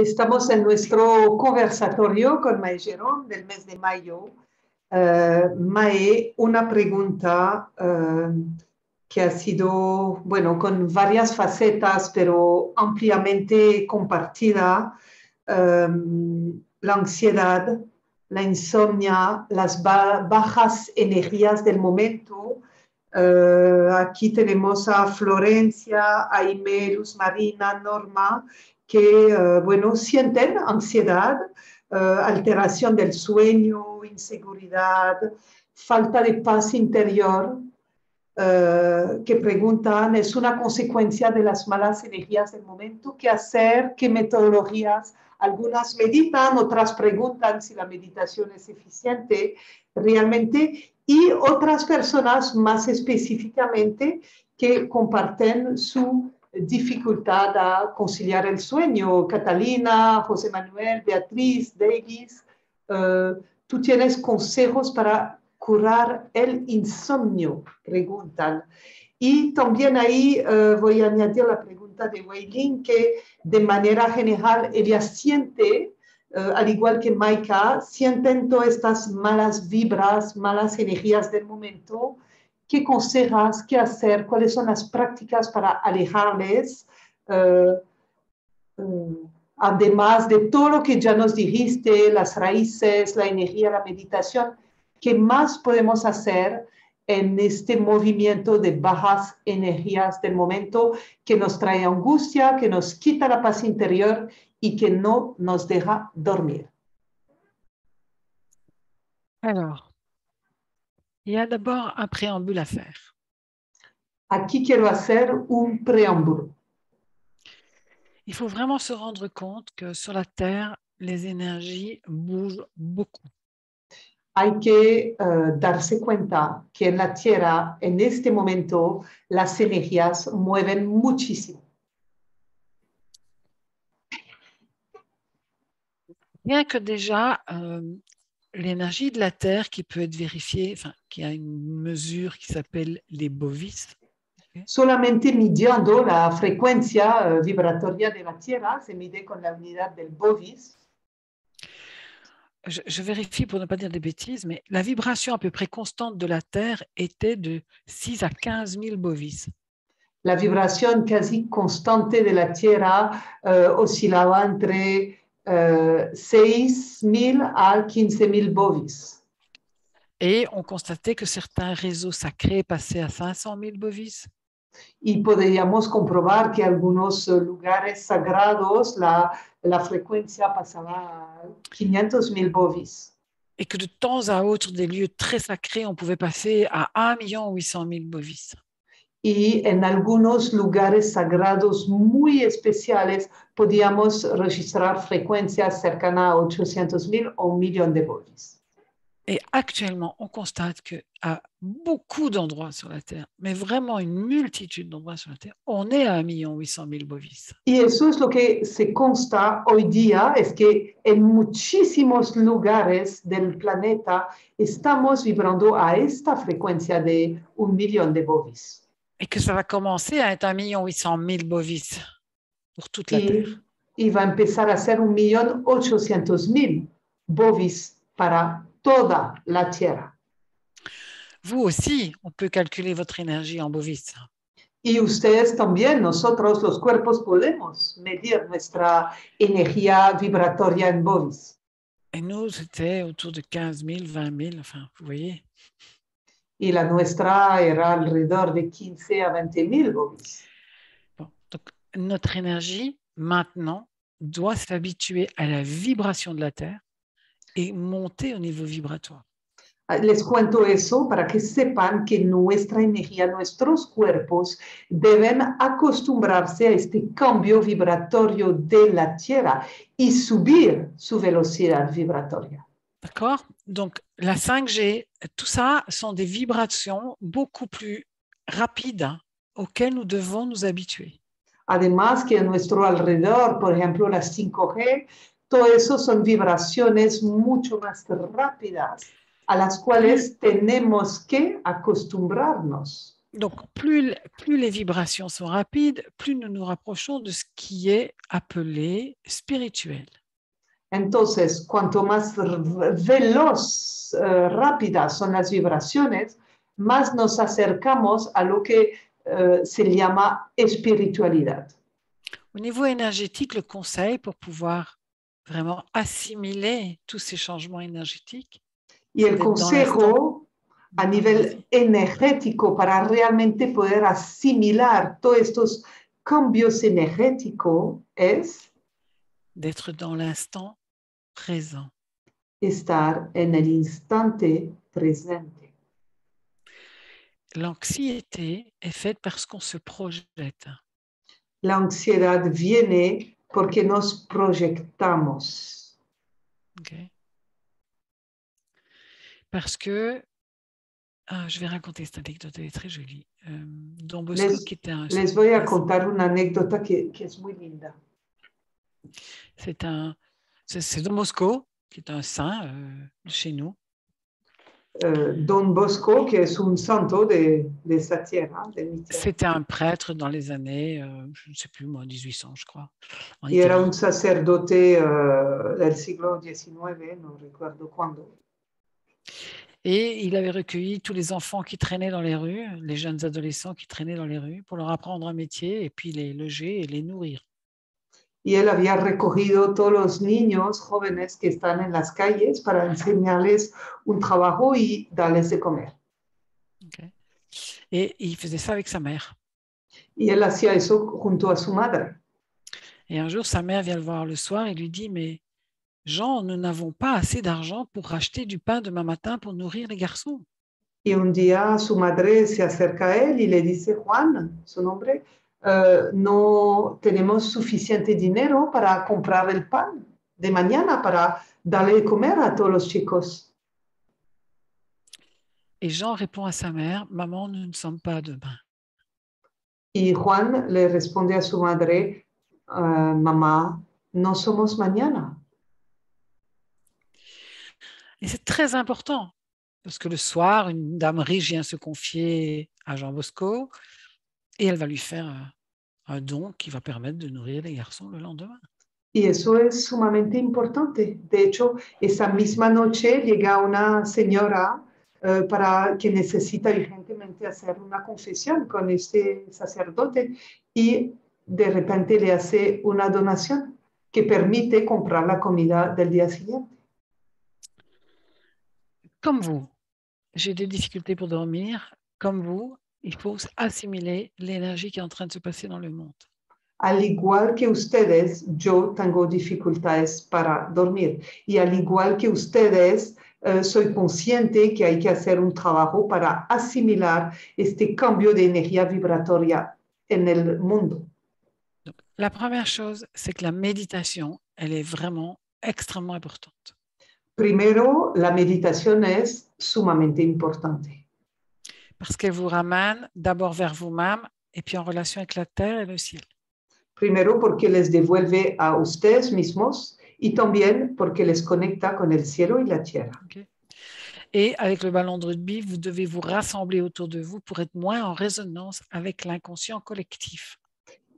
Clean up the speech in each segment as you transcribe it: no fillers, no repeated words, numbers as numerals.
Estamos en nuestro conversatorio con Mae Gerón del mes de mayo. Mae, una pregunta que ha sido, bueno, con varias facetas, pero ampliamente compartida. La ansiedad, la insomnia, las bajas energías del momento. Aquí tenemos a Florencia, Aime, Luz Marina, Norma, que, bueno, sienten ansiedad, alteración del sueño, inseguridad, falta de paz interior, que preguntan, ¿es una consecuencia de las malas energías del momento? ¿Qué hacer? ¿Qué metodologías? Algunas meditan, otras preguntan si la meditación es eficiente realmente, y otras personas más específicamente que comparten su dificultad a conciliar el sueño. Catalina, José Manuel, Beatriz, Davis, ¿tú tienes consejos para curar el insomnio? Preguntan. Y también ahí voy a añadir la pregunta de Weilin, que de manera general ella siente, al igual que Maika, sienten todas estas malas vibras, malas energías del momento. ¿Qué consejas? ¿Qué hacer? ¿Cuáles son las prácticas para alejarles? Además de todo lo que ya nos dijiste, las raíces, la energía, la meditación, ¿qué más podemos hacer en este movimiento de bajas energías del momento que nos trae angustia, que nos quita la paz interior y que no nos deja dormir? Alors, il y a d'abord un préambule à faire. Aquí quiero hacer un preámbulo. Il faut vraiment se rendre compte que sur la Terre, les énergies bougent beaucoup. Hay que darse cuenta que en la Tierra, en este momento, las energías mueven muchísimo. Bien que déjà, l'énergie de la Terre qui peut être vérifiée, enfin, qui a une mesure qui s'appelle les bovis. Solamente midiendo la frecuencia vibratoria de la Tierra, se mide con la unidad del bovis. Je vérifie pour ne pas dire des bêtises, mais la vibration à peu près constante de la Terre était de 6 à 15 000 bovis. La vibración casi constante de la Tierra oscilaba entre 6.000 a 15.000 bovis. Et on constatait que certains réseaux sacrés passaient à 500 000 bovis. Y podríamos comprobar que algunos lugares sagrados la frecuencia pasaba a 500.000 bovis. Et que de temps à autre, des lieux très sacrés, on pouvait passer à 1 800 000 bovis. Y en algunos lugares sagrados muy especiales podíamos registrar frecuencias cercanas a 800.000 o 1.000.000 de bovis. Et actuellement, on constate qu'à beaucoup d'endroits sur la Terre, mais vraiment une multitude d'endroits sur la Terre, on est à 1 800 000 bovis. Y eso es lo que se consta hoy día, es que en muchísimos lugares del planeta estamos vibrando a esta frecuencia de 1.000.000 de bovis. Et que ça va commencer à être 1 800 000 bovis pour toute la Terre. Y va a empezar a ser 1.800.000 bovis para toda la Tierra. Vous aussi, on peut calculer votre énergie en bovis. Y ustedes también, nosotros los cuerpos podemos medir nuestra energía vibratoria en bovis. Et nous, c'était autour de 15 000, 20 000, enfin, vous voyez. Y la nuestra era alrededor de 15 a 20.000 bovis. Bon, donc, notre énergie, maintenant, doit s'habituer à la vibration de la Terre et monter au niveau vibratoire. Les cuento eso para que sepan que nuestra energía, nuestros cuerpos deben acostumbrarse a este cambio vibratorio de la Tierra y subir su velocidad vibratoria. D'accord? Donc, la 5G, tout ça sont des vibrations beaucoup plus rapides auxquelles nous devons nous habituer. Además que a nuestro alrededor, por ejemplo, las 5G, todo eso son vibraciones mucho más rápidas a las cuales tenemos que acostumbrarnos. Donc, plus les vibrations sont rapides, plus nous nous rapprochons de ce qui est appelé spirituel. Entonces, cuanto más veloz, rápidas son las vibraciones, más nos acercamos a lo que se llama espiritualidad. Au niveau énergétique, le conseil pour pouvoir vraiment assimiler tous ces changements énergétiques, Y el d'être dans l'instant. consejo a nivel energético para realmente poder asimilar todos estos cambios energéticos es D'être dans l'instant présent. estar en el instante presente. L'anxiété est faite parce qu'on se projette. La ansiedad viene porque nos proyectamos. Okay. Parce que, je vais raconter cette anecdote, elle est très jolie. Don Bosco, qui était un... Les voy a contar una anécdota que es muy linda. C'est Don Bosco, qui est un saint chez nous. Don Bosco, que es un santo de esa tierra, de mi tierra. C'était un prêtre dans les années, je ne sais plus moi, 1800, je crois. Y era un sacerdote del siglo XIX, no recuerdo cuándo. Et il avait recueilli tous les enfants qui traînaient dans les rues, les jeunes adolescents qui traînaient dans les rues, pour leur apprendre un métier et puis les loger et les nourrir. Y él había recogido todos los niños jóvenes que están en las calles para enseñarles un trabajo y darles de comer. Okay. Et il faisait ça avec sa mère. Y él hacía eso junto a su madre. Et un jour, sa mère vient le voir le soir et lui dit « Mais Jean, nous n'avons pas assez d'argent pour racheter du pain demain matin pour nourrir les garçons. » Y un día su madre se acerca a él y le dice, Juan, su nombre, no tenemos suficiente dinero para comprar el pan de mañana para darle de comer a todos los chicos. Et Jean répond à sa mère « Maman, nous ne sommes pas demain. » Y Juan le responde a su madre, mamá, no somos mañana. Et c'est très important, parce que le soir, une dame riche vient se confier à Jean Bosco et elle va lui faire un don qui va permettre de nourrir les garçons le lendemain. Y eso es sumamente importante. De hecho, esa misma noche llega una señora para que necesita urgentemente hacer una confesión con este sacerdote y de repente le hace una donación que permite comprar la comida del día siguiente. Comme vous, j'ai des difficultés pour dormir. Comme vous, il faut assimiler l'énergie qui est en train de se passer dans le monde. Al igual que ustedes, yo tengo dificultades para dormir. Y al igual que ustedes, soy consciente que hay que hacer un trabajo para asimilar este cambio de energía vibratoria en el mundo. Donc, la première chose, c'est que la méditation, elle est vraiment extrêmement importante. Primero, la meditación es sumamente importante. Parce qu'elle vous ramène d'abord vers vous-même et puis en relation avec la terre et le ciel. Primero, porque les devuelve a ustedes mismos y también porque les conecta con el cielo y la tierra. Okay. Et avec le ballon de rugby, vous devez vous rassembler autour de vous pour être moins en résonance avec l'inconscient collectif.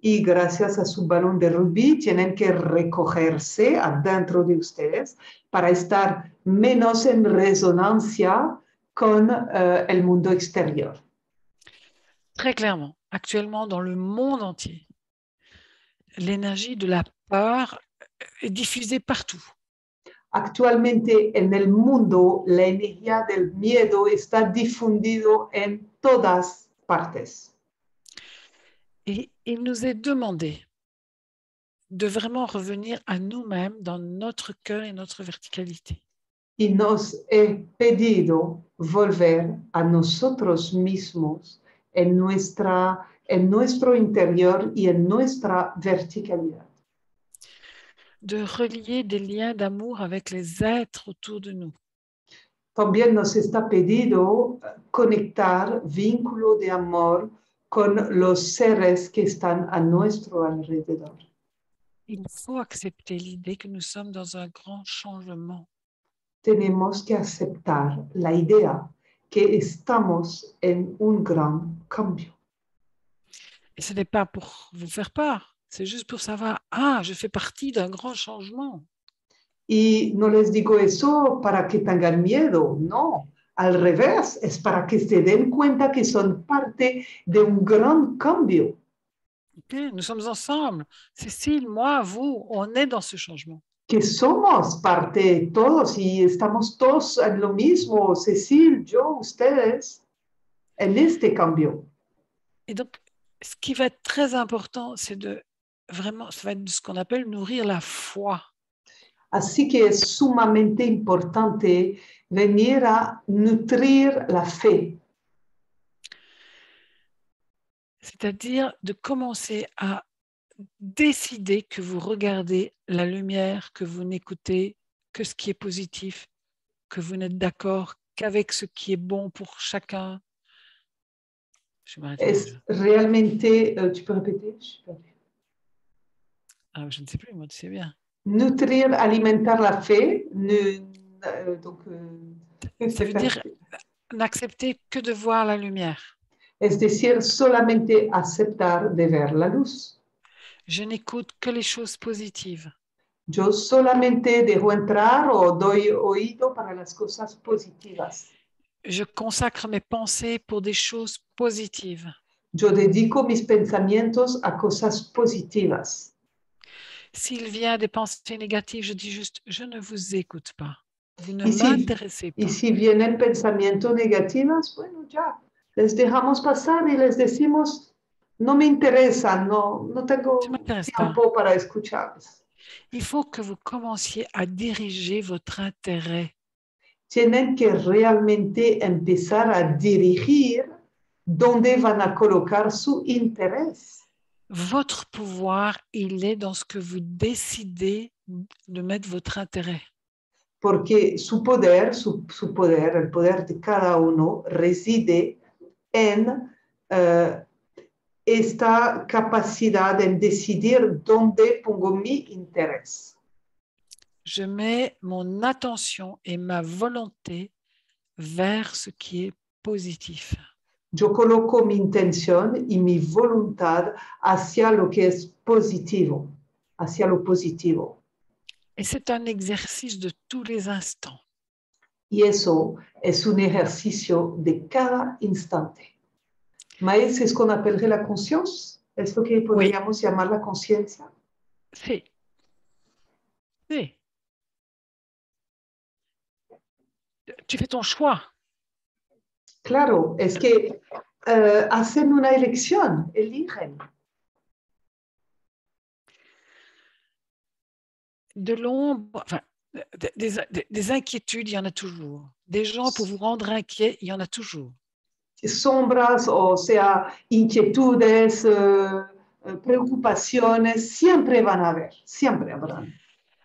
Y gracias a su balón de rugby tienen que recogerse adentro de ustedes para estar menos en resonancia con el mundo exterior. Très clairement, actuellement dans le monde entier, l'énergie de la peur est diffusée partout. Actualmente en el mundo la energía del miedo está difundido en todas partes. Et il nous est demandé de vraiment revenir à nous-mêmes dans notre cœur et notre verticalité. Y nos he pedido volver a nosotros mismos en nuestro interior y en nuestra verticalidad. De relier des liens d'amour avec les êtres autour de nous. También nos está pedido conectar vínculo de amor con los seres que están a nuestro alrededor. Il faut accepter l'idée que nous sommes dans un grand changement. Tenemos que aceptar la idea que estamos en un gran cambio. Et ce n'est pas pour vous faire peur, c'est juste pour savoir, ah, je fais partie d'un grand changement. Y no les digo eso para que tengan miedo, no. Al revés, es para que se den cuenta que son parte de un gran cambio. Okay, nous sommes ensemble. Cécile, moi, vous, on est dans ce changement. Que somos parte todos y estamos todos en lo mismo, Cecil, yo, ustedes, en este cambio. Et donc, ce qui va être très important, c'est de vraiment, ça va être ce qu'on appelle nourrir la foi. Así que es sumamente importante venir a nutrir la fe. C'est-à-dire de commencer à décider que vous regardez la lumière, que vous n'écoutez que ce qui est positif, que vous n'êtes d'accord qu'avec ce qui est bon pour chacun. Je vais m'arrêter là Es déjà. realmente, tu peux répéter? Ah, je ne sais plus, moi, tu sais bien. Nutrir, alimentar la fe. Donc, Ça veut dire n'accepter que de voir la lumière. es decir, solamente aceptar de ver la luz. Je n'écoute que les choses positives. Yo solamente dejo entrar o doy oído para las cosas positivas. Je consacre mes pensées pour des choses positives. Yo dedico mis pensamientos a cosas positivas. S'il vient des pensées négatives, je dis juste, je ne vous écoute pas. Vous ne Y m'intéressez pas. si vienen pensamientos negativos, bueno, ya, les dejamos pasar y les decimos, no me interesa, no tengo Ça ne m'intéresse pas. tiempo para escucharlos. Il faut que vous commenciez à diriger votre intérêt. Tienen que realmente empezar a dirigir dónde van a colocar su interés. Votre pouvoir, il est dans ce que vous décidez de mettre votre intérêt. Porque su poder, el poder de cada uno, reside en esta capacidad en decidir dónde pongo mi interés. Je mets mon attention et ma volonté vers ce qui est positif. Yo coloco mi intención y mi voluntad hacia lo que es positivo, hacia lo positivo. Et c'est un exercice de tous les instants. Y eso es un ejercicio de cada instante. Maël, c'est ce qu'on appellerait la conscience. Es lo que podríamos llamar la conciencia. Sí. Sí. Tu fais ton choix. Claro, es que hacen una elección, eligen. De l'ombre, enfin, des inquiétudes, il y en a toujours. Des gens pour vous rendre inquiet, il y en a toujours. Sombras, o sea, inquietudes, preocupaciones, siempre van a haber, siempre habrán.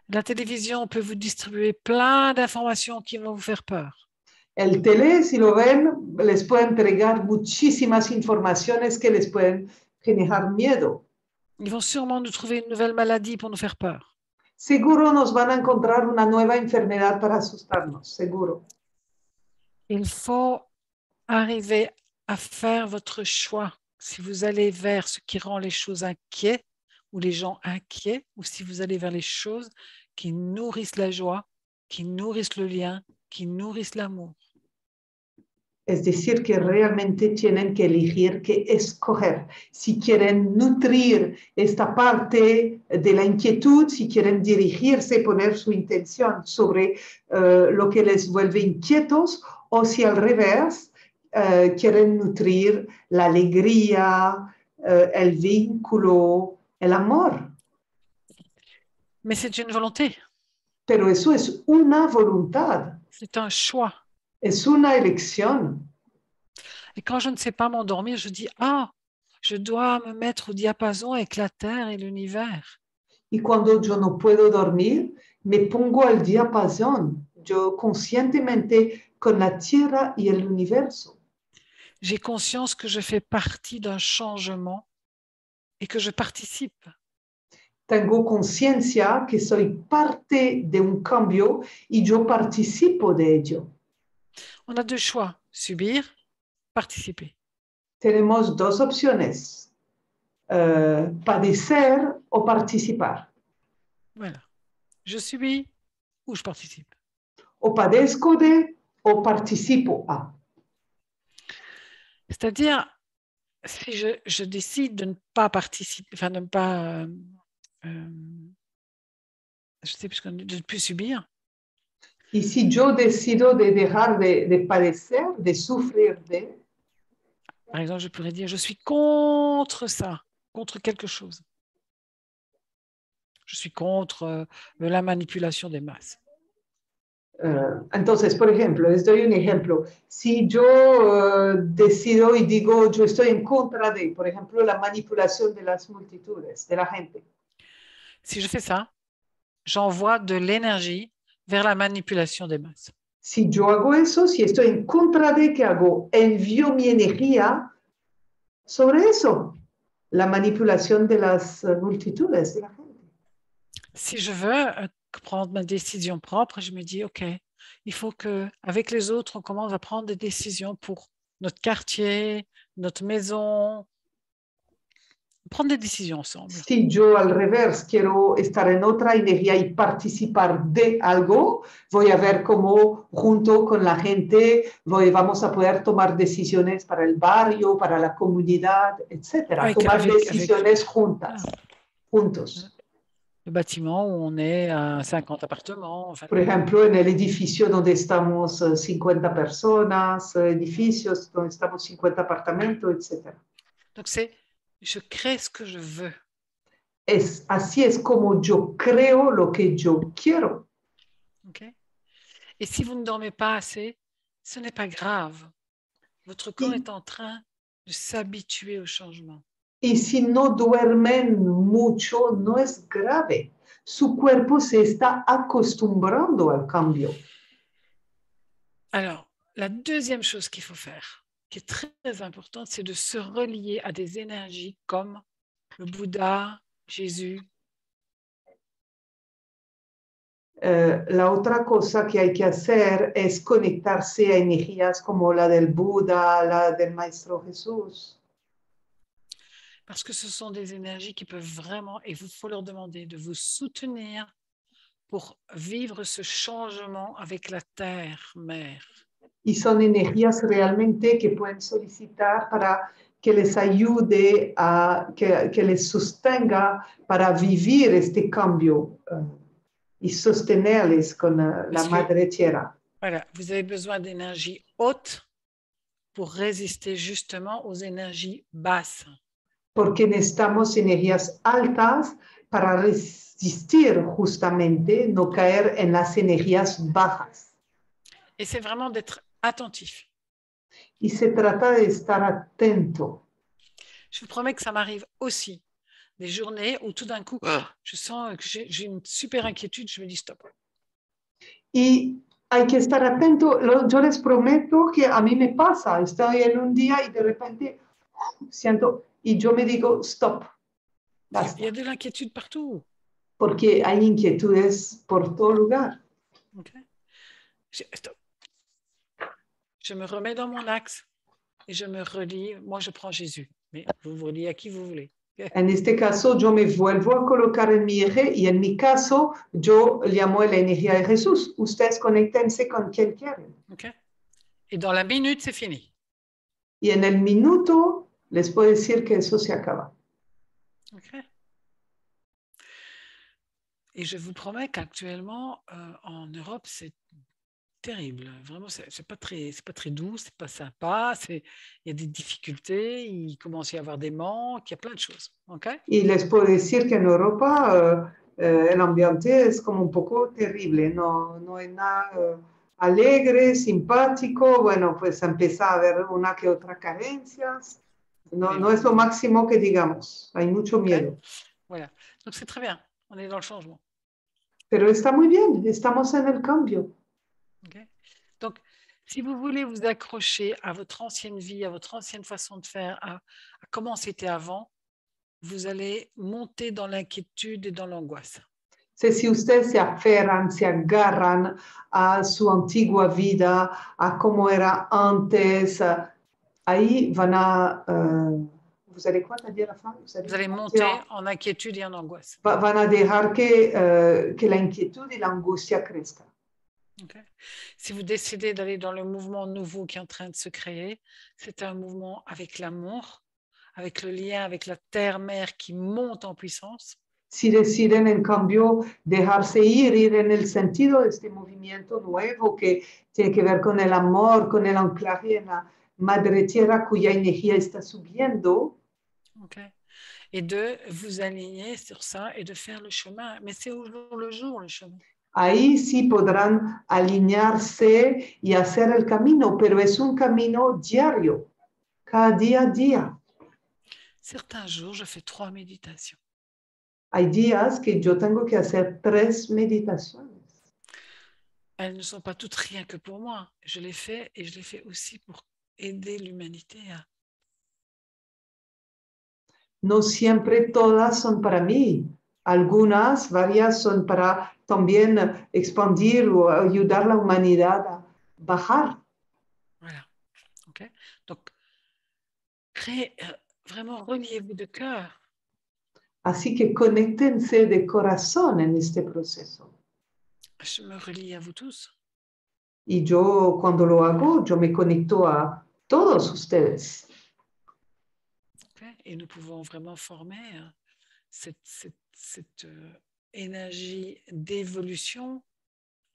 La télévision peut vous distribuer plein d'informations qui vont vous faire peur. El tele, si lo ven, les puede entregar muchísimas informaciones que les pueden generar miedo. Ils vont sûrement nous trouver une nouvelle maladie pour nous faire peur. Seguro nos van a encontrar una nueva enfermedad para asustarnos, seguro. Il faut arriver à faire votre choix. Si vous allez vers ce qui rend les choses inquiets ou les gens inquiets, ou si vous allez vers les choses qui nourrissent la joie, qui nourrissent le lien, qui nourrissent l'amour. Es decir, que realmente tienen que elegir qué escoger. Si quieren nutrir esta parte de la inquietud, si quieren dirigirse, poner su intención sobre lo que les vuelve inquietos, o si al revés, quieren nutrir la alegría, el vínculo, el amor. Mais c'est une volonté. Pero eso es una voluntad. C'est un choix. Es una elección. Et quand je ne sais pas m'endormir, je dis, ah, je dois me mettre au diapason avec la Terre et l'univers. Y cuando yo no puedo dormir, me pongo al diapasón, yo conscientemente con la Tierra y el universo. J'ai conscience que je fais partie d'un changement et que je participe. Tengo conciencia que soy parte de un cambio y yo participo de ello. On a deux choix, subir, participer. tenemos dos opciones, padecer o participar. Voilà. Je subis ou je participe. O padezco de o participo a. C'est-à-dire, si je décide de ne pas participer, enfin de ne pas, je sais plus, de ne plus subir, Y si yo decido de dejar de padecer, de sufrir de, par exemple, je pourrais dire, je suis contre ça, contre quelque chose. Je suis contre la manipulation des masses. entonces, por ejemplo, les doy un ejemplo. Si yo decido y digo, yo estoy en contra de, por ejemplo, la manipulación de las multitudes, de la gente. Si je fais ça, j'envoie de l'énergie vers la manipulation des masses. Si yo hago eso, si estoy en contra de, ¿qué hago? Envío mi energía sobre eso, la manipulación de las multitudes, de la gente. Si je veux prendre ma décision propre, je me dis, OK, il faut qu'avec les autres, on commence à prendre des décisions pour notre quartier, notre maison, prendre des décisions ensemble. Si yo al revés quiero estar en otra energía y participar de algo, voy a ver cómo junto con la gente vamos a poder tomar decisiones para el barrio, para la comunidad, etcétera. Tomar decisiones juntas, juntos. Le bâtiment où on est à 50 appartements. En fait. Por ejemplo, en el edificio donde estamos 50 personas, edificios donde estamos 50 apartamentos, etcétera. Donc c'est je crée ce que je veux. Así es como yo creo lo que yo quiero. Okay. Et si vous ne dormez pas assez, ce n'est pas grave. Votre corps est en train de s'habituer au changement. Y si no duermen mucho, no es grave. Su cuerpo se está acostumbrando al cambio. Alors, la deuxième chose qu'il faut faire, qui est très importante, c'est de se relier à des énergies comme le Bouddha, Jésus. La otra cosa que hay que hacer es conectarse a energías como la del Buda, la del Maestro Jesús. Parce que ce sont des énergies qui peuvent vraiment, et il faut leur demander de vous soutenir pour vivre ce changement avec la terre, mère. Y son energías realmente que pueden solicitar para que les ayude, que les sostenga para vivir este cambio y sostenerles con la Madre Tierra. Voilà, vous avez besoin d'énergie haute pour résister justement aux énergies basses. Porque necesitamos energías altas para resistir justamente, no caer en las energías bajas. Et c'est vraiment d'être attentif. Y se trata de estar atento. Je vous promets que ça m'arrive aussi. Des journées où tout d'un coup, je sens que j'ai une super inquiétude, je me dis stop. Y hay que estar atento. Yo les prometo que a mí me pasa. Estoy en un día y de repente siento, y yo me digo stop. Basta. Il y a de l'inquiétude partout. Porque hay inquietudes por todo lugar. Okay. Stop. Je me remets dans mon axe et je me relie. Moi, je prends Jésus. Mais vous vous reliez à qui vous voulez. En este caso, yo me vuelvo a colocar en mi eje y en mi caso, yo llamo la energía de Jesús. Ustedes conéctense con quien quieren. Okay. Et dans la minute, c'est fini. Y en el minuto, les puedo decir que eso se acaba. Okay. Et je vous promets qu'actuellement, en Europe, c'est terrible. Vraiment, c'est pas très doux, c'est pas sympa. Il y a des difficultés, il commence à y avoir des manques, il y a plein de choses. Okay? Y les puedo decir que en Europa el ambiente es como un poco terrible. No hay nada alegre, simpático. Bueno, pues empieza a haber una que otra carencias. No es lo máximo que digamos. Hay mucho miedo. Okay. Voilà. Donc, c'est très bien. On est dans le changement. Pero está muy bien. Estamos en el cambio. Okay. Donc, si vous voulez vous accrocher à votre ancienne vie, à votre ancienne façon de faire, à comment c'était avant, vous allez monter dans l'inquiétude et dans l'angoisse. Si ustedes se aferran, se agarran a su antigua vida, a cómo era antes, ahí van a, vous allez quoi, t'as dit à la fin? Vous allez monter en inquiétude et en angoisse. Van a dejar que la inquietud y la angustia crezcan. Okay. Si vous décidez d'aller dans le mouvement nouveau qui est en train de se créer, c'est un mouvement avec l'amour, avec le lien avec la terre-mère qui monte en puissance. Si deciden, en cambio, dejarse ir en el sentido de este movimiento nuevo que tiene que ver con el amor, con el anclaje en la madre tierra cuya energía está subiendo. Okay. Et de vous aligner sur ça et de faire le chemin. Mais c'est au jour le jour, le chemin. Ahí sí podrán alinearse y hacer el camino, pero es un camino diario, cada día a día. Certains jours, je fais 3 méditations. Hay días que yo tengo que hacer 3 meditaciones. Elles ne sont pas toutes rien que pour moi. Je les fais et je les fais aussi pour aider l'humanité à... No siempre todas son para mí. Algunas, varias son para también expandir o ayudar a la humanidad a bajar. Voilà. Okay. Donc, vraiment, reliez-vous de cœur. Así que conéctense de corazón en este proceso. Je me relie à vous tous. Y yo, cuando lo hago, yo me conecto a todos ustedes. Okay. Et nous pouvons vraiment former cette énergie d'évolution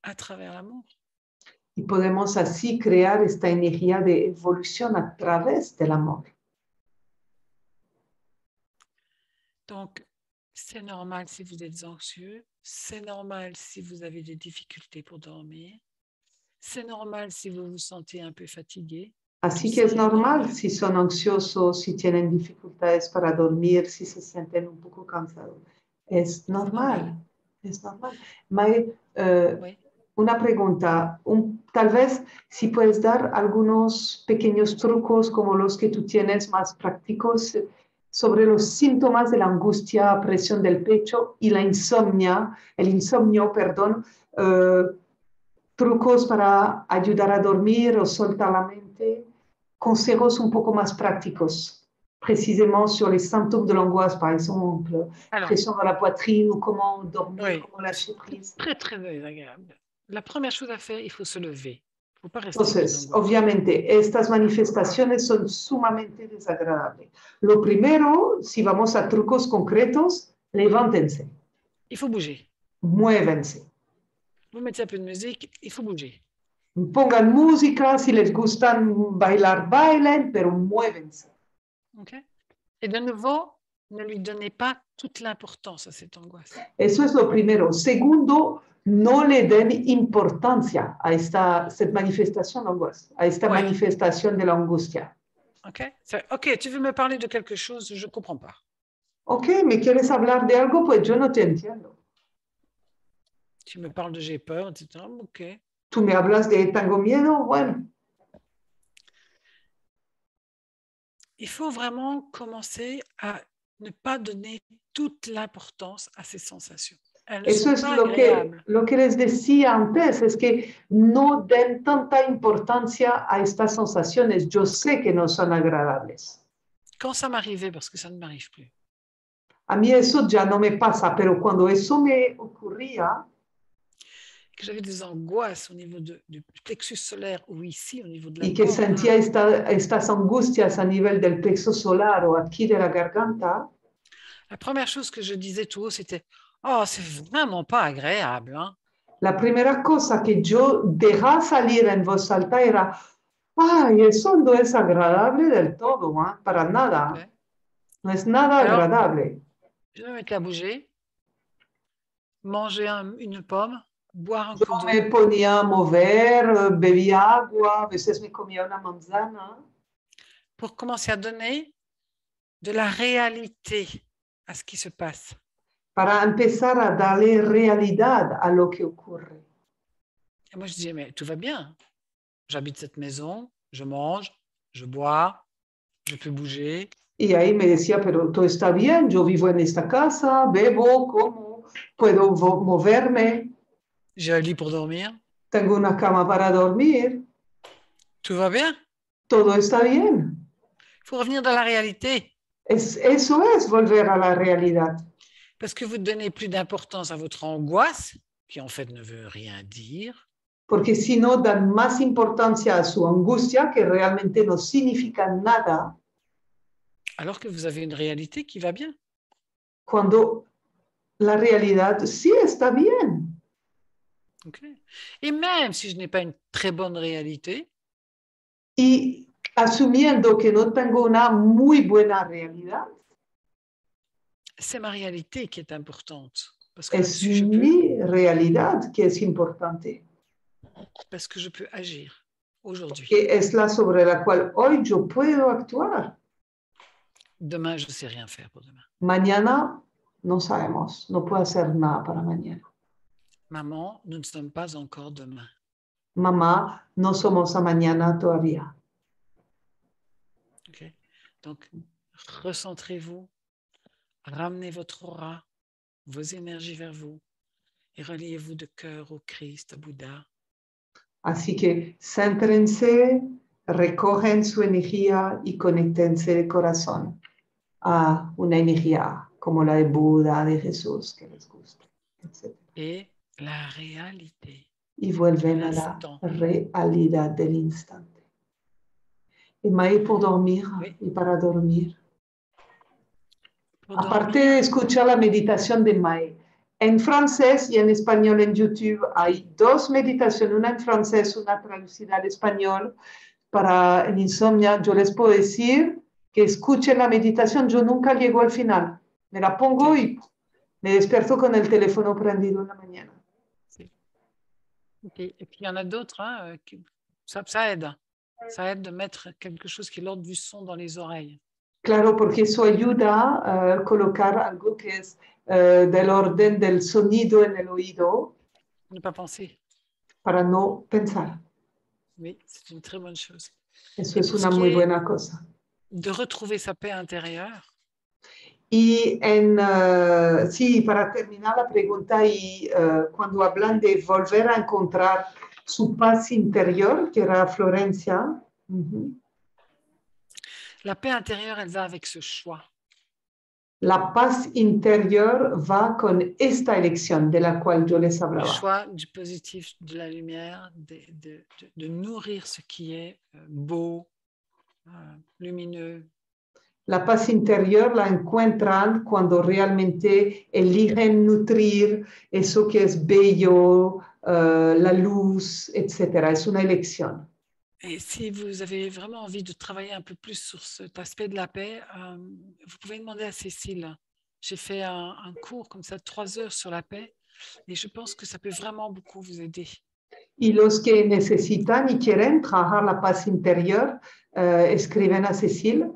à travers l'amour. Y podemos así crear esta energía de evolución a través del amor. Donc, c'est normal si vous êtes anxieux, c'est normal si vous avez des difficultés pour dormir, c'est normal si vous vous sentez un peu fatigué. Así que es normal si son ansiosos, si tienen dificultades para dormir, si se sienten un poco cansados. Es normal, es normal. May, Oui. una pregunta, tal vez si puedes dar algunos pequeños trucos como los que tú tienes más prácticos sobre los síntomas de la angustia, presión del pecho y la insomnia, el insomnio, perdón, trucos para ayudar a dormir o soltar la mente, consejos un poco más prácticos, précisément sur les symptômes de l'angoisse, par exemple, pression dans la poitrine ou comment dormir, comment lâcher prise. Très, très désagréable. La première chose à faire, il faut se lever. Il ne faut pas rester. Entonces, obviamente, estas manifestaciones son sumamente desagradables. Lo primero, si vamos a trucos concretos, levántense. Il faut bouger. Muévense. Vous mettez un peu de musique, il faut bouger. Pongan música, si les gustan bailar, bailen, pero muévense. Okay. Et de nouveau, ne lui donnez pas toute l'importance a cette angoisse. Eso es lo primero. Segundo, no le den importancia a cette manifestation d'angoisse, a esta manifestation de la angustia. Ok, tu veux me parler de quelque chose, je ne comprends pas. Ok, ¿me quieres hablar de algo? Pues yo no te entiendo. Tu me parles de j'ai peur, etc. Ok. Tú me hablas de tengo miedo, bueno. Il faut vraiment commencer à ne pas donner toute l'importance à ces sensations. Eso es lo que les decía antes, es que no den tanta importancia a estas sensaciones. Yo sé que no son agradables. Quand ça m'arrivait, parce que ça ne m'arrive plus. A mí eso ya no me pasa, pero cuando eso me ocurría, que j'avais des angoisses au niveau du plexus solaire ou ici au niveau de la y que sentía estas angustias a nivel del plexo solar o aquí de la garganta, la première chose que je disais tout haut, c'était « Oh, c'est vraiment pas agréable. Hein? » La primera cosa que yo dejaba salir en voz alta era « Ay, eso no es agradable del todo, ¿eh? Para nada. Okay. No es nada agradable. » Je me mettais à bouger, manger une pomme, boire un Yo coup d'eau. me ponía a mover, bebía agua, a veces me comía una manzana. Pour commencer à donner de la réalité à ce qui se passe. Para empezar a darle realidad a lo que ocurre. Et moi, je disais, mais tout va bien. J'habite cette maison, je mange, je bois, je peux bouger. Y ahí me decía, pero todo está bien, yo vivo en esta casa, bebo, como, puedo moverme. J'ai un lit pour dormir. Tengo una cama para dormir. Tout va bien. Todo está bien. Pour revenir dans la réalité. Eso es volver a la realidad. Parce que vous donnez plus d'importance à votre angoisse, qui en fait ne veut rien dire. Porque si no dan más importancia a su angustia, que realmente no significa nada, Alors que vous avez une réalité qui va bien. cuando la realidad sí está bien. Okay. Et même si je n'ai pas une très bonne réalité, Y asumiendo que no tengo una muy buena realidad, c'est ma réalité qui est importante. Parce que es là-dessus, je peux, mi realidad que es importante, parce que je peux agir aujourd'hui. que es la sobre la cual hoy yo puedo actuar. Demain, je ne sais rien faire pour demain. Mañana no sabemos, no puedo hacer nada para mañana. Maman, nous ne sommes pas encore demain. Mamá, no somos a mañana todavía. Okay. Donc, recentrez-vous, ramenez votre aura, vos énergies vers vous et reliez-vous de cœur au Christ, au Bouddha. Así que céntrense, recogen su energía y conéctense de corazón a una energía como la de Buda, de Jesús, que les guste, etc. Et la réalité Y de vuelven a la l'instant. realidad del instante. Y Maí, pour dormir Oui. y para dormir. Pour Aparte dormir, de escuchar la meditación de Maí, en francés y en español en YouTube hay dos meditaciones, una en francés, una traducida al español. Para el insomnio, yo les puedo decir que escuchen la meditación. Yo nunca llego al final. Me la pongo sí. y me despierto con el teléfono prendido en la mañana. Sí. Okay. Et puis, il y en a d'autres, hein, ça aide. Ça aide de mettre quelque chose qui est l'ordre du son dans les oreilles. Claro, porque eso ayuda a colocar algo que es del orden del sonido en el oído Ne pas penser. para no pensar. Oui, c'est une très bonne chose. Eso Et es pour ce una qui muy est buena cosa. de retrouver sa paix intérieure, Y sí, para terminar la pregunta, y cuando hablan de volver a encontrar su paz interior, que era Florencia, la paix intérieure, elle va avec ce choix. la paz interior va con esta elección de la cual yo les Le hablaba. choix du positif, de la lumière, de nourrir ce qui est beau, lumineux. La paz interior la encuentran cuando realmente eligen nutrir eso que es bello, la luz, etc. Es una elección. Et si vous avez vraiment envie de travailler un peu plus sur cet aspect de la paix, vous pouvez demander à Cécile. J'ai fait un cours comme ça, 3 heures sur la paix, et je pense que ça peut vraiment beaucoup vous aider. Y los que necesitan y quieren trabajar la paz interior, escriben a Cecil,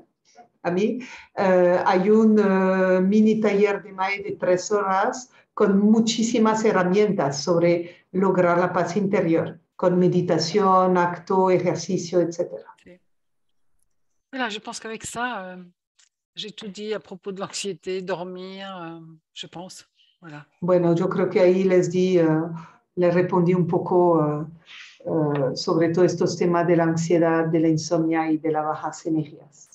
a mí. Hay un mini taller de Mae de 3 horas con muchísimas herramientas sobre lograr la paz interior, con meditación, acto, ejercicio, etc. Voilà, je pense qu'avec ça, j'ai tout dit à propos de l'anxiété, dormir, je pense. Voilà. Bueno, yo creo que ahí les respondí un poco sobre todos estos temas de la ansiedad, de la insomnia y de las bajas energías.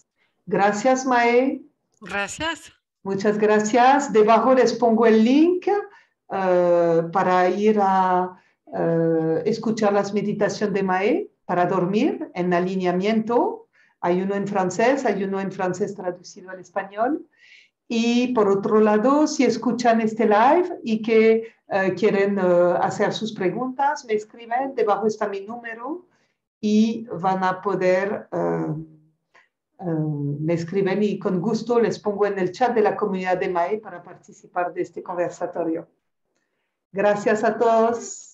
Gracias, Mae. Gracias. Muchas gracias. Debajo les pongo el link para ir a escuchar las meditaciones de Mae para dormir en alineamiento. Hay uno en francés traducido al español. Y por otro lado, si escuchan este live y que quieren hacer sus preguntas, me escriben, debajo está mi número y van a poder, me escriben y con gusto les pongo en el chat de la comunidad de Mae para participar de este conversatorio. Gracias a todos.